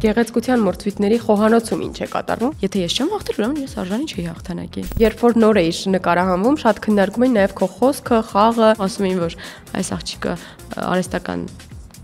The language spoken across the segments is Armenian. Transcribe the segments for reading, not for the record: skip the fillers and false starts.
Գեղեցկության մրցույթների խոհանոցում ինչ է կատարվում։ Եթե ես չեմ հաղթել, ուրեմն ես արժանի չի հաղթանակի։ Երբ որ նոր էի նկարահանվում, շատ քննարկում էին նաև քո խոսքը, խաղը, ասում էին, որ այս աղջիկը արհեստական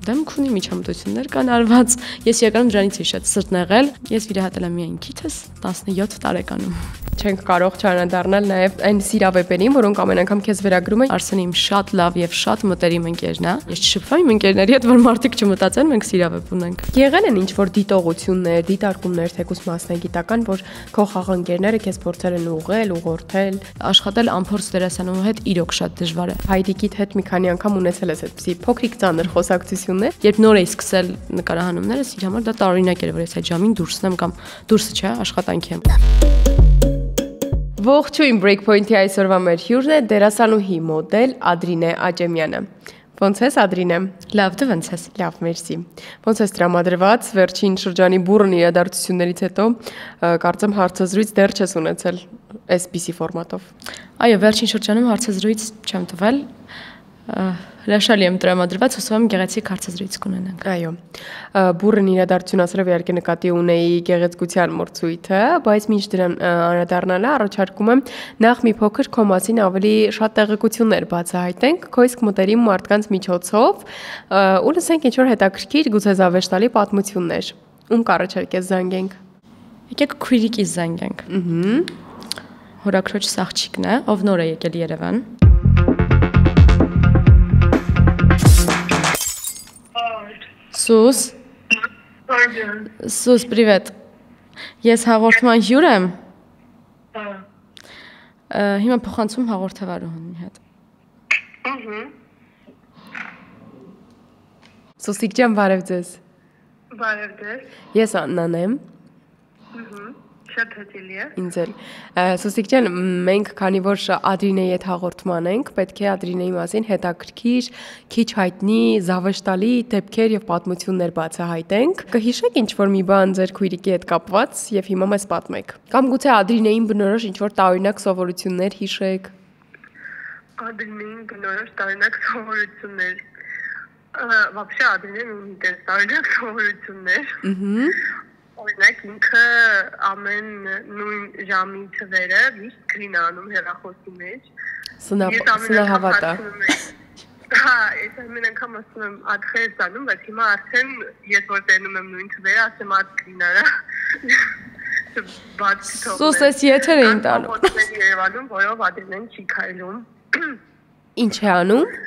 դեմք ունի, միջամտություններ կան արված։ Ես իրականում դրանից էի շատ սրտնեղել։ Ես վիրահատել եմ միայն քիթս 17 տարեկանում։ Չենք կարող չանադառնալ նաև այն սիրավեպերին, որոնք ամեն անգամ քեզ վերագրում են։ Արսենը իմ շատ լավ եւ շատ մտերիմ ընկերն է։ Ես չշփվում իմ ընկերների հետ, որ մարդիկ չմտածեն մենք սիրավեպ ունենք։ Եղել են ինչ-որ դիտողություններ, դիտարկումներ, թեկուզ մասնագիտական, որ քո խաղընկերները քեզ փորձել են ուղղել, ուղղորդել, Աշխատել անփորձ դերասանուհու հետ իրոք շատ դժվար է։ հայրիկիդ հետ մի քանի անգամ ունեցել ես այդպիսի փոքրիկ ծանր խոսակցություններ։ Երբ նոր էի սկսել նկարահանումներս, իր համար դա տարօրինակ էր, որ ես այդ ժամին դուրսնեմ կամ դուրսը չէ, աշխատանքի եմ։ Ողջույն Breakpoint-ի այսօրվա մեր հյուրն է դերասանուհի մոդել Ադրինե Աճեմյանը։ Ոնց ես Ադրինե։ Լավ, դու ոնց ես։ Լավ, մերսի։ Ոնց ես տրամադրված վերջին շրջանի բուրըն իրադարձություններից հետո կարծեմ հարցազրույց դեռ չես ունեցել այսպիսի ֆորմատով։ Այո, վերջին շրջանում հարցազրույց չեմ տվել։ Հրաշալի եմ տրամադրված, հուսով եմ գեղեցիկ հարցազրույց կունենանք։ Այո։ Բուրըն իրադարձություն ասելով իհարկե նկատի ունեի գեղեցկության մրցույթը, բայց մինչ դրան անդրադառնալը առաջարկում եմ նախ մի փոքր քո մասին ավելի շատ տեղեկություններ բացահայտենք քո իսկ մտերիմ մարդկանց միջոցով ու լսենք ինչ որ հետաքրքիր գուցե զավեշտալի պատմություններ։ Ում կառաջարկես զանգենք։ Եկեք քույրիկիս զանգենք։ Հորաքրոջս աղջիկն է, ով նոր է եկել Երևան։ Սուս։ Սուս, привет։ Ես հաղորդման հյուր եմ։ Հիմա փոխանցում հաղորդավարուհունի հետ։ Սուսիկ ջան, բարև ձեզ։ Բարև ձեզ։ Ես Աննան եմ։ Շատ հաճելի է։ Ինձ էլ։ Սուսիկ ջան, մենք քանի որ Ադրինեի հետ հաղորդման ենք, պետք է Ադրինեի մասին հետաքրքիր, քիչ հայտնի, զավեշտալի դեպքեր եւ պատմություններ բացահայտենք։ Կհիշեք ինչ-որ մի բան ձեր քույրիկի հետ կապված եւ հիմա մեզ պատմեք։ Կամ գուցե Ադրինեին բնորոշ ինչ-որ տարօրինակ սովորություններ հիշեք։ Ադրինեին բնորոշ տարօրինակ սովորություններ։ Вообще Ադրինեն ունի տարօրինակ սովորություններ։ Օրինակ ինքը ամեն նույն ժամի թվերը միշտ գրին անում հեռախոսի մեջ։ Սնահավատա։ Հա, ես ամեն անգամ ասում եմ ադխես անում, բայց հիմա արդեն ես որ տենում եմ նույն թվերը, ասեմ ադ գրին արա։ Սուս ես եթեր էին տալու։ Երևանում, որով Ադրինեն չի քայլում։ Ինչ է անում։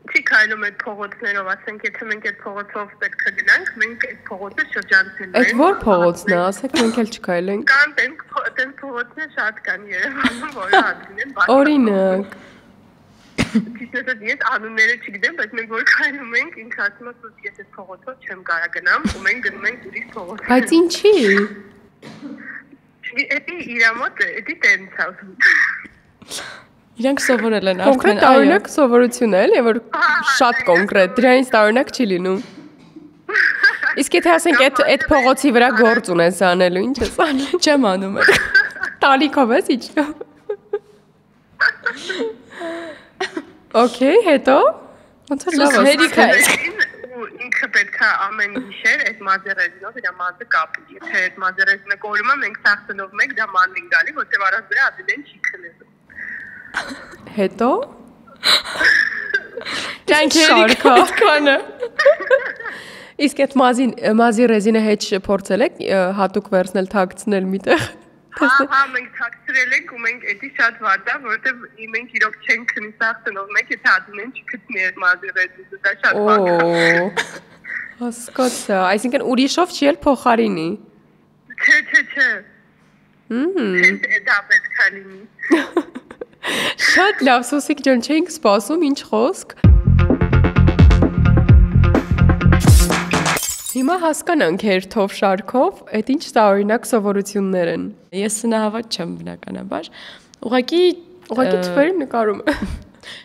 Չի քայլում այդ փողոցներով, ասենք եթե մենք այդ փողոցով պետք է գնանք, մենք այդ փողոցը շրջանցելու ենք։ Այդ ո՞ր փողոցն է, ասեք մենք էլ չքայլենք։ Կան տեն փողոցներ շատ կան Երևանում, որը Ադրինեն բացի։ Օրինակ։ Ճիշտը ես անունները չգիտեմ, բայց մենք որ քայլում ենք, ինքը ասում է, որ ես այդ փողոցով չեմ կարա գնամ, ու մենք գնում ենք ուրիշ փողոց։ Բայց ինչի։ Էդի իր մոտ, էդի տենց ասում։ Իրանք սովորել են Կոնկրետ տարօրինակ սովորություն է, էլի, որ շատ կոնկրետ, դրանից տարօրինակ չի լինում։ Իսկ եթե ասենք այդ փողոցի վրա գործ ունես անելու, ինչ ես անում։ Չեմ անում եմ։ Տալիքով ես իջնում։ Okay, հետո ոնց է լավ հերիք է։ Ինքը պետք է ամեն գիշեր այդ մազերեզինով իր մազը կապի։ Եթե այդ մազերեզինը կորում է, մենք սախտելով մեկ դա մանին գալի, որտեղ առանց դրա Ադրինեն չի քնելու։ Հետո Ճանքերի քանը։ Իսկ այդ մազի ռեզինը հետ փորձել եք հատուկ վերցնել թաքցնել միտեղ։ Հա, մենք թաքցրել ենք ու մենք էդի շատ վատ է, որովհետև մենք իրոք չենք քնի սախտելով մեկ, եթե Ադրինեն չգտնի այդ մազի ռեզինը, դա շատ վատ է։ Հասկացա, այսինքն ուրիշով չի էլ փոխարինի։ Չէ։ Դա պետք է լինի։ Շատ լավ, Սուսիկ ջան, չենք սպասում, ինչ խոսք։ Հիմա հասկանանք հերթով շարքով, այդ ինչ տարօրինակ սովորություններ են։ Ես սնահավատ չեմ բնականաբար։ Ուղղակի թվեր նկարում։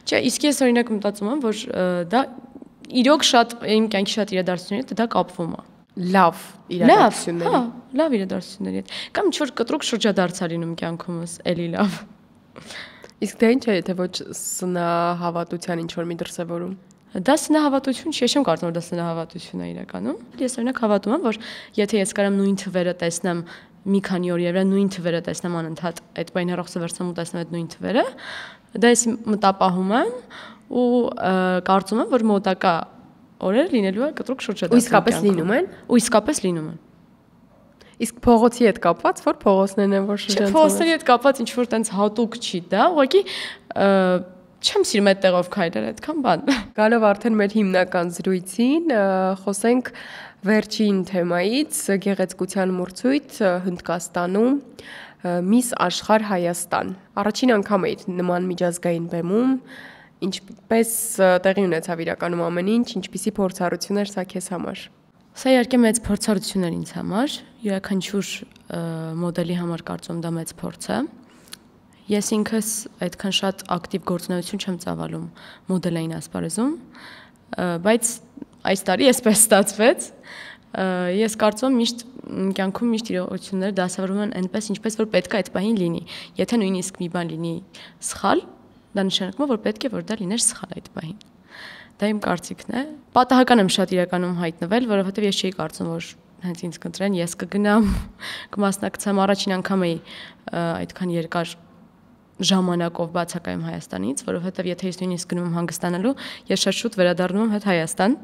Չէ, իսկ ես օրինակ մտածում եմ, որ դա իրոք շատ իմ կյանքի շատ իրադարձությունների հետ դա կապվում է։ Լավ իրադարձությունների։ Հա, լավ իրադարձությունների հետ։ Կամ ինչ-որ կտրուկ շրջադարձ է լինում կյանքումս, էլի լավ։ Իսկ դա ինչ է, եթե ոչ սնահավատության ինչ-որ մի դրսևորում։ Դա սնահավատություն չի, ես չեմ կարծում որ դա սնահավատություն է իրականում։ Ես օրինակ հավատում եմ, որ եթե ես կարամ նույն թվերը տեսնեմ մի քանի օր եւ նույն թվերը տեսնեմ անընդհատ, այդ բան հեռախոսը վերցնեմ ու տեսնեմ այդ նույն թվերը, դա ես մտապահում եմ ու կարծում եմ, որ մոտակա օրերը լինելու է կտրուկ շրջադարձ։ Ու իսկապես լինում են։ Ու իսկապես լինում են։ Իսկ փողոցի հետ կապված, որ փողոցներն են, որ շրջանցում են։ Փողոցների հետ կապված ինչ որ տենց հատուկ չի դա, ուղղակի չեմ սիրում այդ տեղով քայլել, այդքան բան։ Գալով արդեն մեր հիմնական զրույցին, խոսենք վերջին թեմայից, գեղեցկության մրցույթ Հնդկաստանում, Miss Աշխարհ Հայաստան։ Առաջին անգամ էի նման միջազգային բեմում, ինչպես տեղի ունեցավ իրականում ամեն ինչ, ինչպիսի փորձառություն էր սա քեզ համար։ Սա իհարկե մեծ փորձառություն էր ինձ համար, յուրաքանչյուր մոդելի համար կարծում դա մեծ փորձ է։ Ես ինքս այդքան շատ ակտիվ գործունեություն չեմ ծավալում մոդելային ասպարեզում, բայց այս տարի էսպես ստացվեց։ Ես կարծում եմ միշտ կյանքում միշտ իրողությունները դասավորվում են այնպես, ինչպես որ պետք է այդ պահին լինի։ Եթե նույնիսկ մի բան լինի սխալ, դա նշանակում է, որ պետք է որ դա լիներ սխալ այդ պահին։ Դա իմ կարծիքն է։ Պատահական եմ շատ իրականում հայտնվել, որովհետև ես չէի կարծում, որ հենց ինձ կընտրեն, ես կգնամ, կմասնակցեմ, առաջին անգամ էի այդքան երկար ժամանակով բացակայում Հայաստանից, որովհետև եթե ես նույնիսկ գնում եմ հանգստանալու, ես շատ շուտ վերադառնում եմ հետ Հայաստան։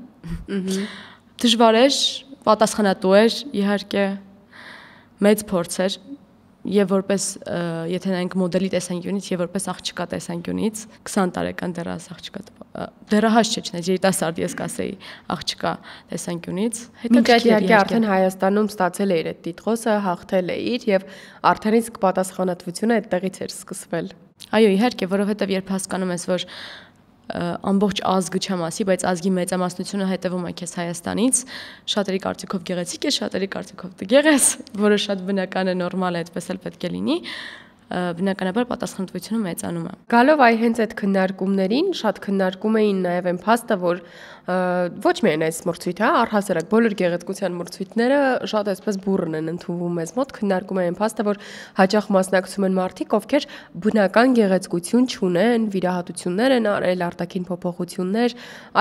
Դժվար էր, պատասխանատու էր, իհարկե մեծ փորձ էր, եւ որպես եթե նայենք մոդելի տեսանկյունից եւ որպես աղջկա տեսանկյունից 20 տարեկան դեռահաս աղջկա դեռահաս չէ, չնայած երիտասարդ ես կասեի աղջկա տեսանկյունից հետաքրքիր իհարկե արդեն Հայաստանում ստացել էիր այդ տիտղոսը, հաղթել էիր եւ արդեն իսկ պատասխանատվությունը այդտեղից էր սկսվել։ Այո, իհարկե, որովհետեւ երբ հասկանում ես, որ ամբողջ ազգը չեմ ասի, բայց ազգի մեծամասնությունը հետևում է քեզ Հայաստանից, շատերի կարծիքով գեղեցիկ է, շատերի կարծիքով դգեղ ես, որը շատ բնական է, նորմալ է, այդպես էլ պետք է լինի, բնականաբար պատասխանատվությունը մեծանում է։ Գալով այ հենց այդ քննարկումներին, շատ քննարկում էին նաև այն փաստը, որ ոչ միայն այս մրցույթը, առհասարակ բոլոր գեղեցկության մրցույթները շատ այսպես բուռն են ընդունվում մեզ մոտ, քննարկում են փաստը, որ հաճախ մասնակցում են մարդիկ, ովքեր բնական գեղեցկություն չունեն, վիրահատություններ են արել, արտաքին փոփոխություններ։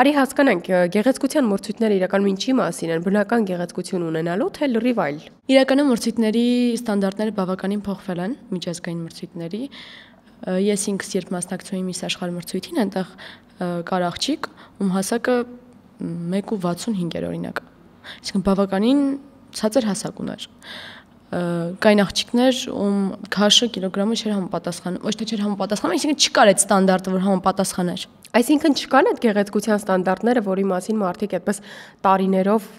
Արի հասկանանք, գեղեցկության մրցույթները իրականում ինչի մասին են, բնական գեղեցկություն ունենալու, թե լրիվ այլ։ Իրականում մրցույթների ստանդարտները բավականին փոխվել են միջազգային մրցույթների։ Ես ինքս երբ մասնակցում եմ Miss Աշխարհ մրցույթին, այնտեղ կար աղջիկ, ում հասակը 1.65 էր օրինակ։ Այսինքն բավականին ցածր հասակ ուներ։ Կային աղջիկներ, ում քաշը կիլոգրամը չէր համապատասխանում, ոչ թե չէր համապատասխանում, այսինքն չկար այդ ստանդարտը, որ համապատասխաներ։ Այսինքն չկան այդ գեղեցկության ստանդարտները, որի մասին մարդիկ այդպես տարիներով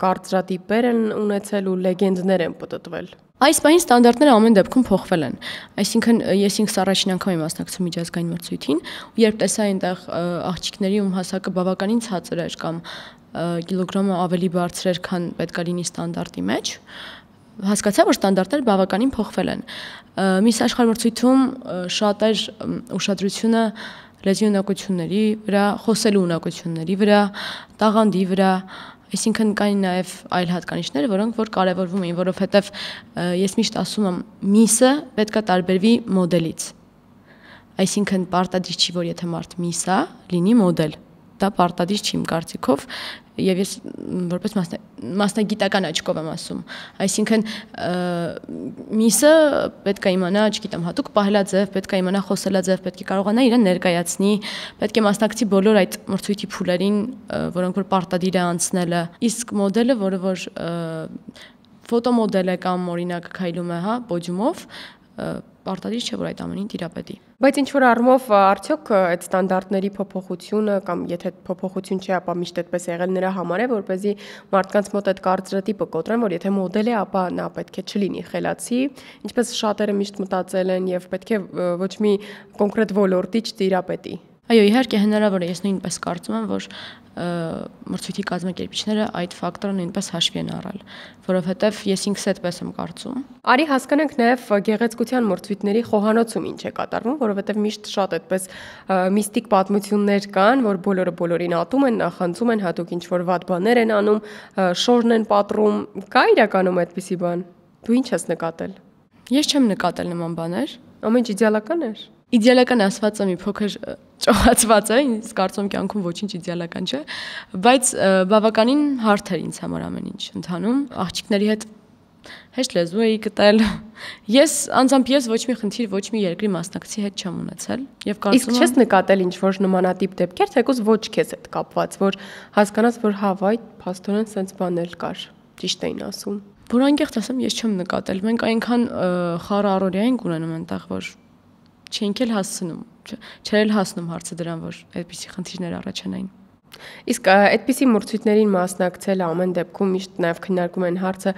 կարծրատիպեր են ունեցել ու լեգենդներ են պտտվել։ Այս բանի ստանդարտները ամեն դեպքում փոխվել են։ Այսինքն ես ինքս առաջին անգամ եմ մասնակցում միջազգային մրցույթին, ու երբ տեսա այնտեղ աղջիկների ում հասակը բավականին ցածր էր կամ կիլոգրամը ավելի բարձր էր, քան պետք է լինի ստանդարտի մեջ, հասկացա, որ ստանդարտները բավականին փոխվել են։ Miss Աշխարհ մրցույթում շատ էր ուշադրությունը լեզվի ունակությունների վրա, խոսելու ունակությունների վրա, տաղանդի վրա, այսինքն կային նաև այլ հատկանիշներ, որոնք որ կարևորվում էին, որովհետև ես միշտ ասում եմ, Miss-ը պետք է տարբերվի մոդելից։ Այսինքն պարտադիր չի, որ եթե մարդ Miss է, լինի մոդել։ Դա պարտադիր չի իմ կարծիքով, եւ ես որպես մասնագիտական աչքով եմ ասում։ Այսինքն Miss-ը պետք է իմանա, չգիտեմ, հատուկ պահելաձև, պետք է իմանա խոսելաձև, պետք է կարողանա իրեն ներկայացնի, պետք է մասնակցի բոլոր այդ մրցույթի փուլերին, որոնք որ պարտադիր է անցնելը։ Իսկ մոդելը, որը որ ֆոտոմոդել է կամ օրինակ քայլում է, հա, պոդիումով, պարտադիր չէ, որ այդ ամենին տիրապետի։ Բայց ինչ որ առումով արդյոք այդ ստանդարտների փոփոխությունը կամ եթե փոփոխություն չի, ապա միշտ այդպես եղել նրա համար է, որպեսզի մարդկանց մոտ այդ կարծրատիպը կոտրեն, որ եթե մոդել է, ապա նա պետք է չլինի խելացի, ինչպես շատերը միշտ մտածել են եւ պետք է ոչ մի կոնկրետ ոլորտի չտիրապետի։ Այո, իհարկե հնարավոր է, ես նույնպես կարծում եմ, որ մրցույթի կազմակերպիչները այդ ֆակտորը նույնպես հաշվի են առել, որովհետև ես ինքս այդպես եմ կարծում։ Արի հասկանանք նաև գեղեցկության մրցույթների խոհանոցում ինչ է կատարվում, որովհետև միշտ շատ այդպես միստիկ պատմություններ կան, որ բոլորը բոլորին ատում են, նախանձում են, հատուկ ինչ-որ վատ բաներ են անում, շորն են պատռում, կա իրականում այդպիսի բան։ Դու ինչ ես նկատել։ Ես չեմ նկատել նման բաներ։ Ամեն ինչ իդեալական էր։ Իդեալական ասվածը մի փոքր ճոխացված է, ինձ կարծում կյանքում ոչինչ իդեալական չէ, բայց բավականին հարթ էր ինձ համար ամեն ինչ ընթանում։ Աղջիկների հետ հեշտ լեզու էի գտել։ Ես անձամբ ոչ մի խնդիր, ոչ մի երկրի մասնակցի հետ չեմ ունեցել եւ կարծում եմ։ Իսկ չես նկատել ինչ-որ նմանատիպ դեպքեր, թեկուզ ոչ քեզ հետ կապված, որ հասկանաս, որ հա, վայ, փաստորեն sense բաներ կար։ Ճիշտ էին ասում։ Որ անկեղծ ասեմ, ես չեմ նկատել։ Մենք այնքան խառը առօրյա ենք ունենում այնտեղ, որ չենք էլ հասցնում, չեր հասնում հարցը դրան, որ այդպիսի խնդիրներ առաջանային։ Իսկ այդպիսի մրցույթներին մասնակցելը ամեն դեպքում միշտ նաև քննարկում են հարցը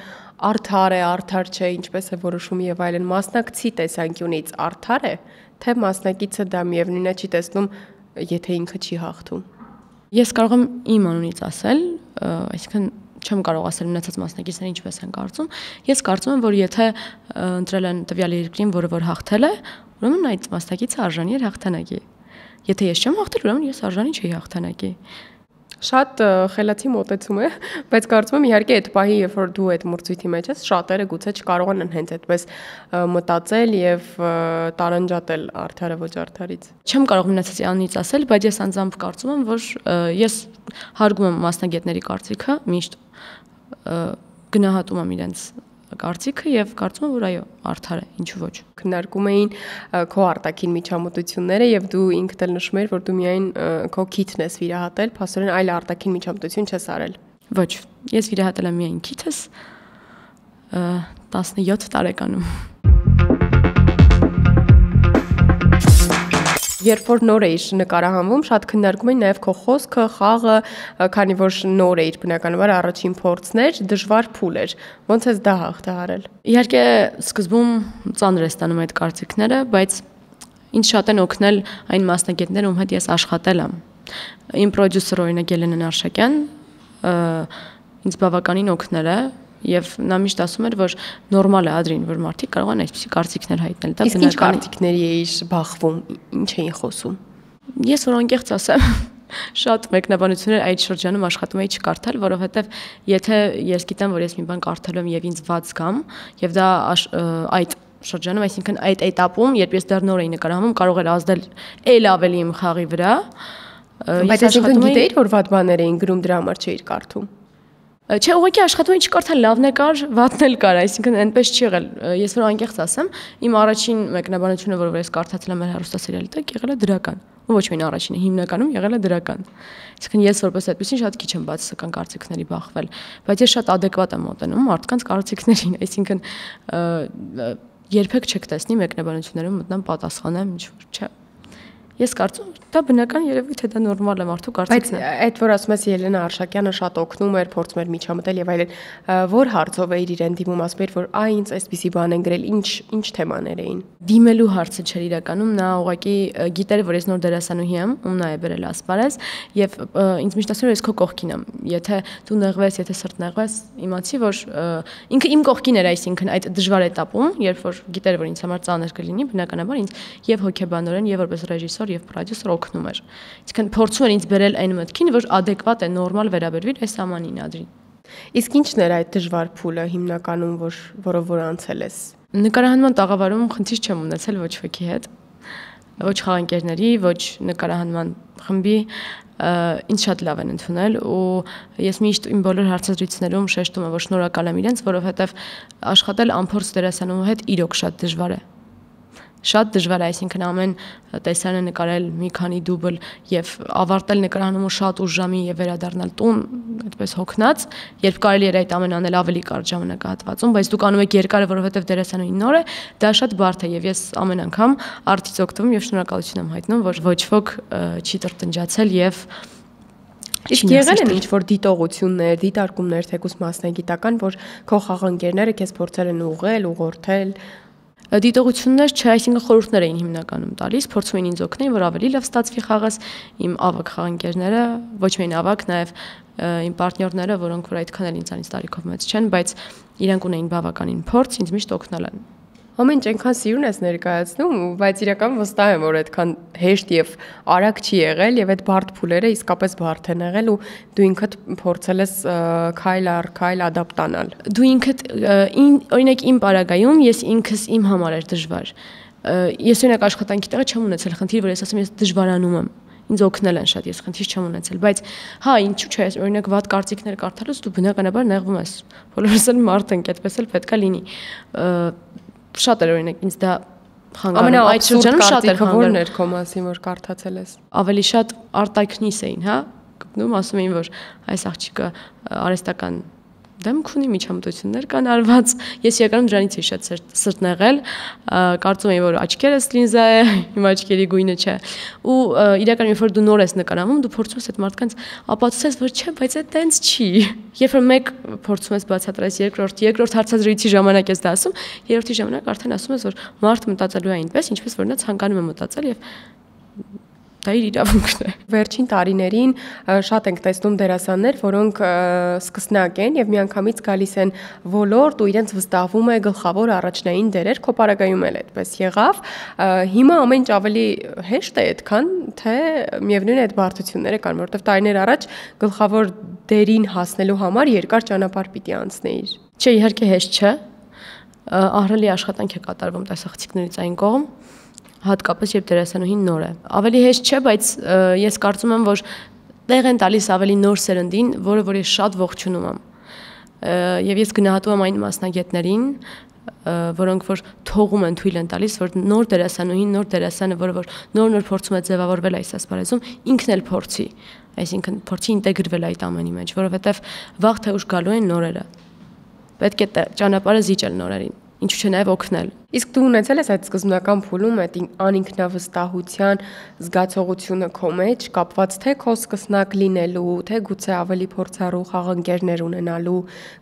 արդար է, արդար չէ, ինչպես է որոշում եւ այլն, մասնակցի տեսանկյունից արդար է, թե մասնակիցը դա միևնույնն է չի տեսնում, եթե ինքը չի հաղթում։ Ես կարող եմ իմ անունից ասել, այսինքն չեմ կարող ասել մնացած մասնակիցները ինչպես են կարծում։ Ես կարծում եմ, որ եթե ընտրել են տվյալ երկրին, որը որ հաղթել է, ուրեմն այդ մասնակիցը արժանի էր հաղթանակի։ Եթե ես չեմ հաղթել, ուրեմն ես արժանի չէի հաղթանակի։ Շատ խելացի մոտեցում է, բայց կարծում եմ իհարկե այդ պահի, երբ որ դու այդ մրցույթի մեջ ես, շատերը գուցե չկարողանան հենց այդպես մտածել եւ տարանջատել արդարը ոչ արդարից։ Չեմ կարող մնացածի անունից ասել, բայց ես անձամբ կարծում եմ, որ ես հարգում եմ մասնագետների կարծիքը, միշտ գնահատում եմ իրենց կարծիքը եւ կարծում եմ, որ այո, արդար է, ինչու ոչ։ Քննարկում էին քո արտաքին միջամտությունները եւ դու ինքդ էլ նշում ես, որ դու միայն քո քիթն ես վիրահատել, փաստորեն այլ արտաքին միջամտություն չես արել։ Ոչ, ես վիրահատել եմ միայն քիթս 17 տարեկանում։ Երբ որ նոր էիր նկարահանվում, շատ քննարկում էին նաև քո խոսքը, խաղը, քանի որ նոր էիր բնականաբար առաջին փորձն էր, դժվար փուլ էր։ Ոնց ես դա հաղթահարել։ Իհարկե, սկզբում ծանր է ստանում այդ կարծիքները, բայց ինձ շատ են օգնել այն մասնագետները, ում հետ ես աշխատել եմ։ Իմ պրոդյուսերը օրինակ Ելենա Արշակյան ինձ բավականին օգնել է եւ նա միշտ ասում էր, որ նորմալ է Ադրին, որ մարդիկ կարող են այսպիսի կարծիքներ հայտնել։ Դա բնական է։ Իսկ ինչ կարծիքների էիր բախվում, ինչ էին խոսում։ Ես որ անկեղծ ասեմ, շատ մեկնաբանություններ այդ շրջանում աշխատում էի չկարդալ, որովհետեւ եթե ես գիտեմ, որ ես մի բան կարդալու եմ եւ ինձ վատ զգամ, եւ դա այդ շրջանում, այսինքն այդ этаպում, երբ ես դեռ նոր էի նկարահանում, կարող էր ազդել ել ավելի իմ խաղի վրա։ Բայց այսինքն գիտեիր, որ վատ բաներ էին գրում, դրա համար չէիր կարդում։ Չէ, ուղղակի աշխատում չկարդալ, լավն է կար, վատն էլ կար, այսինքն այնպես չի եղել։ Ես որ անկեղծ ասեմ, իմ առաջին մեկնաբանությունը, որը ես կարդացել եմ մեր հեռուստասերիալի տակ, եղել է դրական։ Ու ոչ միայն առաջինը, հիմնականում եղել է դրական։ Այսինքն ես որպես այդպեսին շատ քիչ եմ բացասական կարծիքների բախվել, բայց ես շատ adekvat եմ մոտենում մարդկանց կարծիքներին, այսինքն երբեք չեք տեսնի մեկնաբանություններում մտնամ պատասխանեմ, ինչ որ չէ։ Ես կարծում եմ, դա բնական երևույթ է, դա նորմալ է մարդու կարծիքն է։ Բայց այդ որ ասում ես Ելենա Արշակյանը շատ օգնում էր, փորձում էր միջամտել եւ այլն, որ հարցով էիր իրեն դիմում, ասում էր, որ այ ինձ այսպիսի բան են գրել, ինչ թեմաներ էին։ Դիմելու հարցը չէր իրականում, նա ուղղակի գիտեր, որ ես նոր դերասանուհի եմ, ում նա է բերել ասպարեզ, եւ ինձ միշտ ասում էր, ես քո կողքին եմ։ Եթե դու նեղվես, եթե սրտ նեղվես, իմացի, որ ինքը իմ կողքին էր, այսինքն այդ դժվար этаպում, երբ որ գիտեր, որ ինձ համար ծանր կլինի, բնականաբար ինձ եւ հոգեբանորեն եւ որպես ռեժիսոր եւ պրոդյուսեր օգնում էր։ Այսինքն փորձում էր ինձ բերել այն մտքին, որ adekvat է, նորմալ վերաբերվիր այս ամանին Ադրին։ Իսկ ինչն էր այդ դժվար փուլը հիմնականում, որով որ անցել ես։ Նկարահանման տաղավարում խնդիր չեմ ունեցել ոչ ոքի հետ, ոչ խաղանկերների, ոչ նկարահանման խմբի, ինձ շատ լավ են ընդունել ու ես միշտ իմ բոլոր հարցազրույցներում շեշտում եմ, որ շնորհակալ եմ իրենց, որովհետև աշխատել անփորձ դերասանուհու հետ իրոք շատ դժվար է։ Շատ դժվար է, այսինքն ամեն տեսարանը նկարել մի քանի դուբլ եւ ավարտել նկարահանումը շատ ուշ ժամի եւ վերադառնալ տուն այդպես հոգնած, երբ կարելի էր այդ ամեն անել ավելի կարճ ժամանակահատվածում, բայց դուք անում եք երկարը, որովհետեւ դերասանուհին նոր է, դա շատ բարդ է եւ ես ամեն անգամ արդից օգտվում եւ շնորհակալություն եմ հայտնում, որ ոչ ոք չի տրտնջացել եւ Իսկ եղել են ինչ-որ դիտողություններ, դիտարկումներ, թեկուզ մասնագիտական, որ քո խաղանկերները քեզ փորձել են ուղղել, ուղղորդել։ Դիտողություններ չէ, այսինքն խորհուրդներ էին հիմնականում տալիս, փորձում էին ինձ օգնել, որ ավելի լավ ստացվի խաղս, իմ ավագ խաղանկերները, ոչ միայն ավագ, նաև իմ պարտներները, որոնք որ այդքան էլ ինձանից տարիքով մեծ չեն, բայց իրենք ունեին բավականին փորձ, ինձ միշտ օգնել են։ Ամեն ինչ այնքան սիրուն ես ներկայացնում, բայց իրական վստահ եմ, որ այդքան հեշտ եւ արագ չի եղել եւ այդ բարդ փուլերը իսկապես բարդ են եղել ու դու ինքդ փորձել ես քայլ առ քայլ ադապտանալ։ Դու ինքդ օրինակ իմ պարագայում ես ինքս իմ համար էր դժվար։ Ես օրինակ աշխատանքի տեղը չեմ ունեցել խնդիր, որ ես ասեմ ես դժվարանում եմ։ Ինձ օգնել են շատ, ես խնդիր չեմ ունեցել, բայց հա, ինչու՞ չէ, օրինակ վատ կարծիքներ կարդալուց դու բնականաբար նեղվում ես։ Բոլորս էլ մարդ ենք, այդպես էլ պետք է լինի։ Շատ էր օրինակ ինձ դա խանգարում, այդ շրջանում շատ էր խանգարում։ Որն էր քո մասին, որ կարդացել ես։ Ավելի շատ արտաքնիս էին, հա, գտնում, ասում էին, որ այս աղջիկը արհեստական դեմք ունի, միջամտություններ կան արված։ Ես իրականում դրանից էի շատ սրտն եղել, կարծում էի, որ աչքերս լինզա է, իմ աչքերի գույնը չէ։ Ու իրականում երբ որ դու նոր ես նկարահանում, դու փորձում ես այդ մարդկանց ապացուցես, որ չէ, բայց այդ տենց չի։ Երբ որ մեկ փորձում ես բացատրես, երկրորդ հարցազրույցի ժամանակ ես դա ասում, երրորդի ժամանակ արդեն ասում ես, որ մարդ մտածելու է այնպես, ինչպես որ նա ցանկանում է մտածել եւ դա իր իրավունքն է։ Վերջին տարիներին շատ ենք տեսնում դերասաններ, որոնք սկսնակ են եւ միանգամից գալիս են ոլորտ ու իրենց վստահվում է գլխավոր առաջնային դերեր, քո պարագայում էլ այդպես եղավ։ Հիմա ամեն ինչ ավելի հեշտ է այդքան, թե միևնույն է այդ բարդությունները կան, որովհետեւ տարիներ առաջ գլխավոր դերին հասնելու համար երկար ճանապարհ պիտի անցնեիր։ Չէ, իհարկե հեշտ չէ։ Ահռելի աշխատանք է կատարվում տեսախցիկներից այն կողմ, հատկապես երբ դերասանուհին նոր է։ Ավելի հեշտ չէ, բայց ես կարծում եմ, որ տեղ են տալիս ավելի նոր սերնդին, որը որ ես շատ ողջունում եմ։ Եվ ես գնահատում եմ այն մասնագետներին, որոնք որ թողում են, թույլ են տալիս, որ նոր դերասանուհին, նոր դերասանը, որը որ նոր փորձում է ձևավորվել այս ասպարեզում, ինքն էլ փորձի, այսինքն փորձի ինտեգրվել այդ ամենի մեջ, որովհետև վաղ թե ուշ գալու են նորերը։ Պետք է ճանապարհը զիջել նորերին, ինչու՞ չէ նաև օգնել։ Իսկ դու ունեցել ես այդ սկզբնական փուլում այդ անինքնավստահության զգացողությունը քո մեջ, կապված թե քո սկսնակ լինելու, թե գուցե ավելի փորձառու խաղընկերներ ունենալու,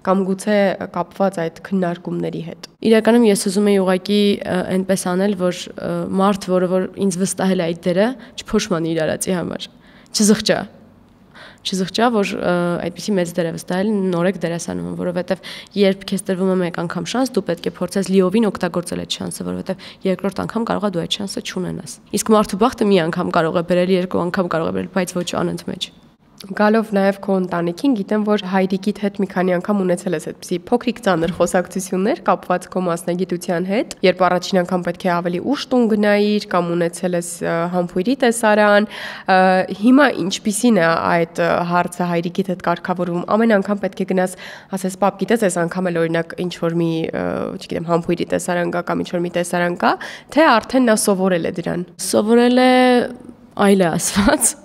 կամ գուցե կապված այդ քննարկումների հետ։ Իրականում ես ուզում եի ուղղակի այնպես անել, որ մարդ, որը ինձ վստահել է այդ դերը, չփոշմանի իր արածի համար, չզղջա, որ այդպիսի մեծ դեր է վստահել նորեկ դերասանում, որովհետև երբ քեզ տրվում է մեկ անգամ շանս, դու պետք է փորձես լիովին օգտագործել այդ շանսը, որովհետև երկրորդ անգամ կարող է դու այդ շանսը չունենաս։ Իսկ մարդու բախտը մի անգամ կարող է բերել, երկու անգամ կարող է բերել, բայց ոչ անընդմեջ։ Գալով նաև քո ընտանիքին, գիտեմ, որ հայրիկիդ հետ մի քանի անգամ ունեցել ես այդպիսի փոքրիկ ծանր խոսակցություններ կապված քո մասնագիտության հետ, երբ առաջին անգամ պետք է ավելի ուշ տուն գնայիր կամ ունեցել ես համբույրի տեսարան, հիմա ինչպիսին է այդ հարցը հայրիկիդ հետ կարգավորվում, ամեն անգամ պետք է գնաս, ասես, պապ, գիտես, այս անգամ էլ օրինակ ինչ որ մի, չգիտեմ, համբույրի տեսարան կա կամ ինչ որ մի տեսարան կա, թե արդեն նա սովորել է դրան։ Սովորել է այլ է ասված,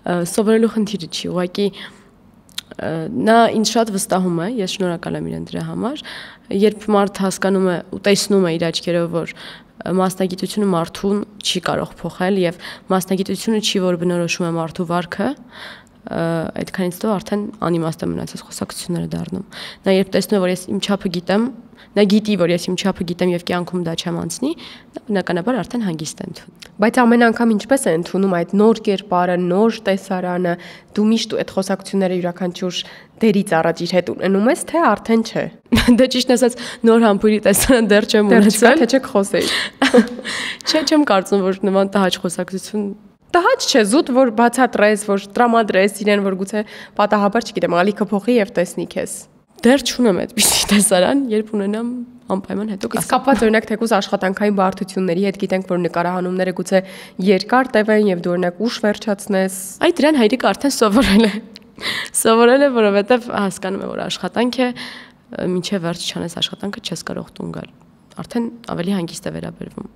սովորելու խնդիրը չի, ուղղակի նա ինձ շատ վստահում է, ես շնորհակալ եմ իրեն դրա համար, երբ մարդ հասկանում է ու տեսնում է իր աչքերով, որ մասնագիտությունը մարդուն չի կարող փոխել եւ մասնագիտությունը չի, որ բնորոշում է մարդու վարքը, այդքանից հետո արդեն անիմաստ է մնացած խոսակցությունները դառնում։ Նա երբ տեսնում է, որ ես իմ չափը գիտեմ, նա գիտի, որ ես իմ չափը գիտեմ եւ կյանքում դա չեմ անցնի, բնականաբար արդեն հանգիստ է ընդունում։ Բայց ամեն անգամ ինչպես է ընդունում այդ նոր կերպարը, նոր տեսարանը, դու միշտ այդ խոսակցությունները յուրաքանչյուր դերից առաջ իր հետ ունենում ես, թե արդեն չէ։ Դե ճիշտ ասած, նոր համբույրի տեսարան դեռ չեմ ունեցել, թե չեք խոսեի։ Չէ, չեմ կարծում, որ նման տհաճ խոսակցություն տհաճ չէ, զուտ որ բացատրես, որ տրամադրես իրեն, որ գուցե պատահաբար, չգիտեմ, ալիքը փոխի եւ տեսնի քեզ։ Դեռ չունեմ այդպիսի տեսարան, երբ ունենամ անպայման հետո կասեմ։ Իսկ կապված օրինակ թեկուզ աշխատանքային բարդությունների հետ գիտենք, որ նկարահանումները գուցե երկար տևեն եւ դու օրինակ ուշ վերջացնես։ Այդ դրան հայրիկը արդեն սովորել է։ Սովորել է, որովհետեւ հասկանում է, որ աշխատանք է, մինչեւ վերջ չանես աշխատանքը չես կարող տուն գալ։ Արդեն ավելի հանգիստ է վերաբերվում։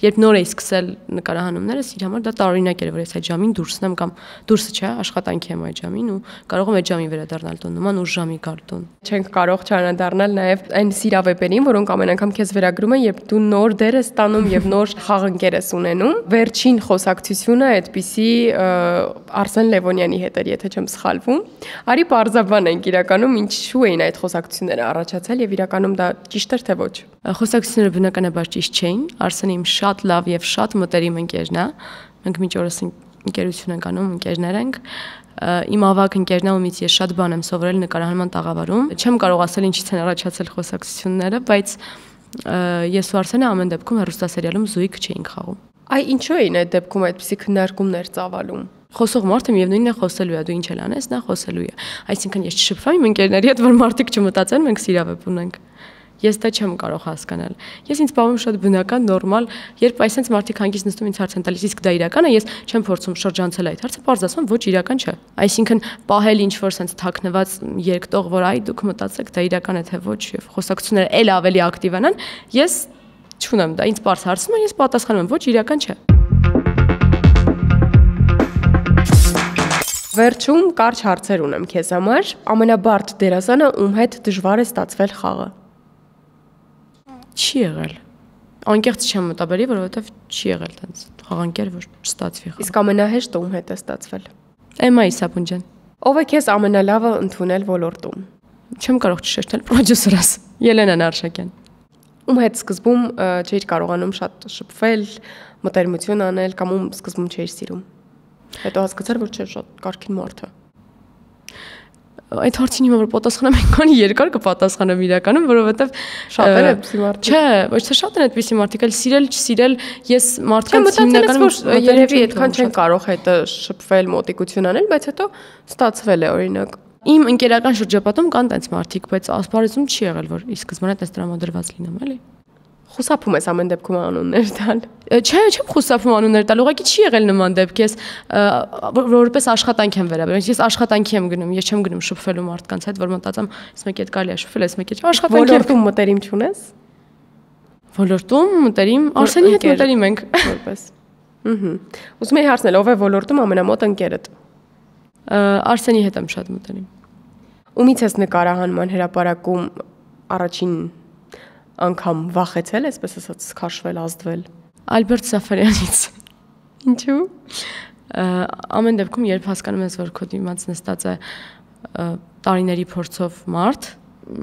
Երբ նոր էի սկսել նկարահանումներս, իր համար դա տարօրինակ էր, որ ես այդ ժամին դուրսնեմ կամ դուրսը չէ, աշխատանքի եմ այդ ժամին ու կարող եմ այդ ժամին վերադառնալ տուն, նման ուշ ժամի գալ տուն։ Չենք կարող չանադառնալ նաև այն սիրավեպերին, որոնք ամեն անգամ քեզ վերագրում են, երբ դու նոր դեր ես ստանում եւ նոր խաղընկեր ես ունենում։ Վերջին խոսակցությունը այդպիսի Արսեն Լևոնյանի հետ էր, եթե չեմ սխալվում։ Արի պարզաբան ենք իրականում ինչու էին այդ խոսակցությունները առաջացել եւ իրականում դա ճիշտ էր թե ոչ։ Խոսակցությունները բնականաբար ճիշտ չէին։ Արսենը իմ շատ լավ եւ շատ մտերիմ ընկերն է։ Մենք մինչ օրս ընկերություն ենք անում, ընկերներ ենք։ Իմ ավագ ընկերն է, ումից ես շատ բան եմ սովորել նկարահանման տաղավարում։ Չեմ կարող ասել ինչից են առաջացել խոսակցությունները, բայց ես ու Արսենը ամեն դեպքում հեռուստասերիալում զույգ չէինք խաղում։ Այ ինչու էին այդ դեպքում այդպիսի քննարկումներ ծավալում։ Խոսող մարդը միևնույնն է խոսելու է, դու ինչ էլ անես, նա խոսելու է։ Այսինքն ես չշփվում իմ ընկերների հետ, որ մարդիկ չմտածեն, մենք սիրավեպ ունենք։ Ես դա չեմ կարող հասկանալ։ Ես ինձ բավում շատ բնական, նորմալ, երբ այսպես մարդիկ հանգիստ նստում ինձ հարց են տալիս, իսկ դա իրական է, ես չեմ փորձում շրջանցել այդ հարցը, պարզ ասում ոչ իրական չէ։ Այսինքն պահել ինչ որ sense թաքնված երկտող, որ այ դուք մտածեք դա իրական է թե ոչ, եւ խոսակցությունները էլ ավելի ակտիվանան, ես չունեմ դա, ինձ պարզ հարցում են, ես պատասխանում եմ ոչ իրական չէ։ Վերջում կարճ հարցեր ունեմ քեզ համար։ Ամենաբարդ դերասանը ում հետ դժվար է ստացվել խաղը։ Չի եղել։ Անկեղծ չեմ մտաբերի, որովհետև չի եղել տենց խաղանկեր, որ չստացվի խաղ։ Իսկ ամենահեշտը ում հետ է ստացվել։ Էմմա Իսապունջան։ Ով է քեզ ամենալավը ընդունել ոլորտում։ Չեմ կարող չշեշտել պրոդյուսերս Ելենան Արշակյան։ Ում հետ սկզբում չէիր կարողանում շատ շփվել, մտերմություն անել կամ ում սկզբում չէիր սիրում։ Հետո հասկացար, որ չէ շատ կարքին մարդ է։ Այդ հարցին հիմա որ պատասխանեմ, այնքան երկար կպատասխանեմ իրականում, որովհետև շատ են այդպիսի մարդիկ։ Չէ, ոչ թե շատ են այդպիսի մարդիկ, այլ սիրել, չսիրել, ես մարդկանց հիմնականում երևի այդքան չեն կարող հետը շփվել, մոտիկություն անել, բայց հետո ստացվել է օրինակ։ Իմ ընկերական շրջապատում կան տենց մարդիկ, բայց ասպարեզում չի եղել, որ ի սկզբանե տես տրամադրված լինեմ, էլի։ Խուսափում ես ամեն դեպքում անուններ տալ։ Չէ, չեմ խուսափում անուններ տալ, ուղղակի չի եղել նման դեպք, ես որպես աշխատանք եմ վերաբերում, ես աշխատանքի եմ գնում, ես չեմ գնում շփվելու մարդկանց հետ, որ մտածեմ, ես մեկի հետ կարելի է շփվել, ես մեկի հետ աշխատանքի ոլորտում մտերիմ չունես։ Ոլորտում մտերիմ, Արսենի հետ մտերիմ ենք որպես։ Ուզում եի հարցնել, ով է ոլորտում ամենամոտ ընկերդ։ Արսենի հետ եմ շատ մտերիմ։ Ումից ես նկարահանման հրապարակում առաջին անգամ վախեցել, այսպես ասած, քաշվել, ազդվել։ Ալբերտ Սաֆարյանից։ Ինչու՞։ Ամեն դեպքում, երբ հասկանում ես, որ քո դիմաց նստած է տարիների փորձով մարդ,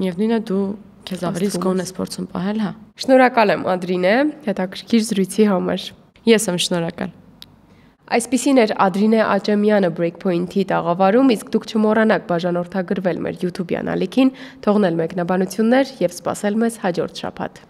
միևնույն է դու քեզ ավելի զգոն ես փորձում պահել, հա։ Շնորհակալ եմ Ադրինե, հետաքրքիր զրույցի համար։ Ես եմ շնորհակալ։ Այսպիսին էր Ադրինե Աճեմյանը Breakpoint-ի տաղավարում, իսկ դուք չմոռանաք բաժանորդագրվել մեր YouTube-յան ալիքին, թողնել մեկնաբանություններ եւ սպասել մեզ հաջորդ շաբաթ։